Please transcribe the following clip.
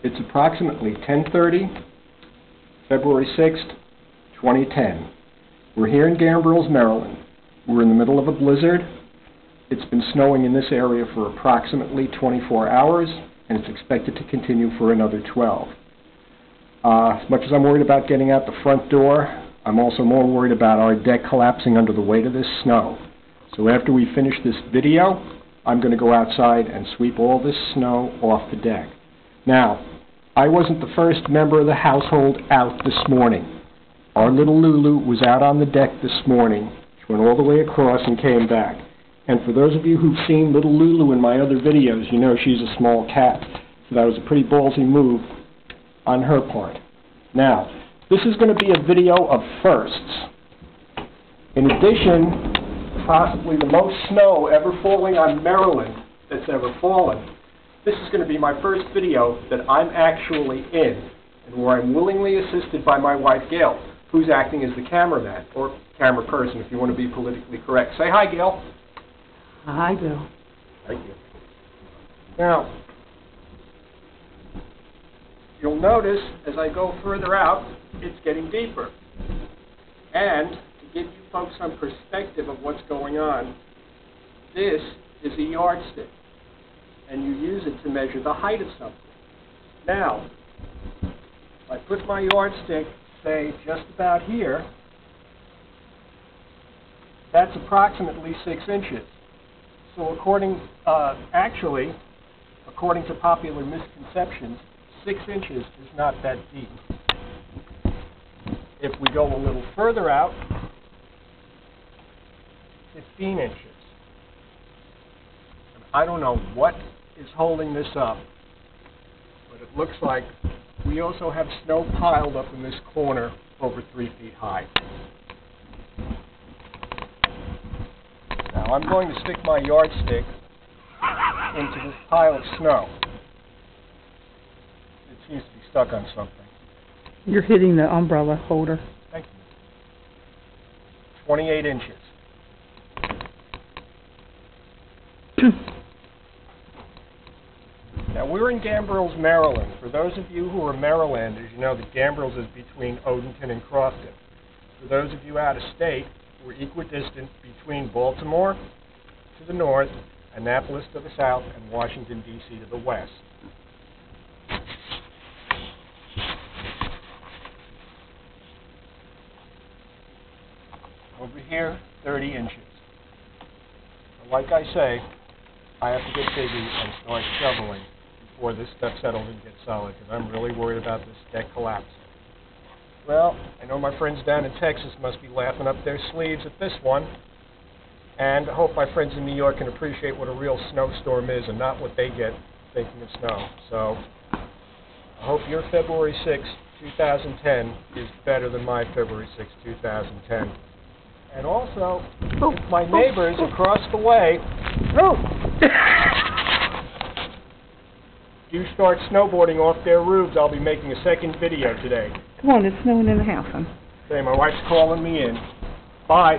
It's approximately 10:30, February 6th, 2010. We're here in Gambrills, Maryland. We're in the middle of a blizzard. It's been snowing in this area for approximately 24 hours, and it's expected to continue for another 12. As much as I'm worried about getting out the front door, I'm also more worried about our deck collapsing under the weight of this snow. So after we finish this video, I'm going to go outside and sweep all this snow off the deck. Now, I wasn't the first member of the household out this morning. Our little Lulu was out on the deck this morning. She went all the way across and came back. And for those of you who've seen little Lulu in my other videos, you know she's a small cat. So that was a pretty ballsy move on her part. Now, this is going to be a video of firsts. In addition, possibly the most snow ever falling on Maryland that's ever fallen. This is going to be my first video that I'm actually in, and where I'm willingly assisted by my wife, Gail, who's acting as the cameraman, or camera person, if you want to be politically correct. Say hi, Gail. Hi, Bill. Thank you. Now, you'll notice as I go further out, it's getting deeper. And to give you folks some perspective of what's going on, this is a yardstick, and you use it to measure the height of something. Now, if I put my yardstick, say, just about here, that's approximately 6 inches. So according to popular misconceptions, 6 inches is not that deep. If we go a little further out, 15 inches. And I don't know what is holding this up, but it looks like we also have snow piled up in this corner over 3 feet high. Now I'm going to stick my yardstick into this pile of snow. It seems to be stuck on something. You're hitting the umbrella holder. Thank you. 28 inches. Now, we're in Gambrills, Maryland. For those of you who are Marylanders, you know that Gambrills is between Odenton and Crofton. For those of you out of state, we're equidistant between Baltimore to the north, Annapolis to the south, and Washington, D.C. to the west. Over here, 30 inches. Like I say, I have to get busy and start shoveling before this stuff settles and gets solid, because I'm really worried about this deck collapsing. Well, I know my friends down in Texas must be laughing up their sleeves at this one, and I hope my friends in New York can appreciate what a real snowstorm is and not what they get thinking of snow. So, I hope your February 6, 2010 is better than my February 6, 2010. And also, my neighbors across the way do start snowboarding off their roofs. I'll be making a second video today. Come on, it's snowing in the house, huh? Say, my wife's calling me in. Bye.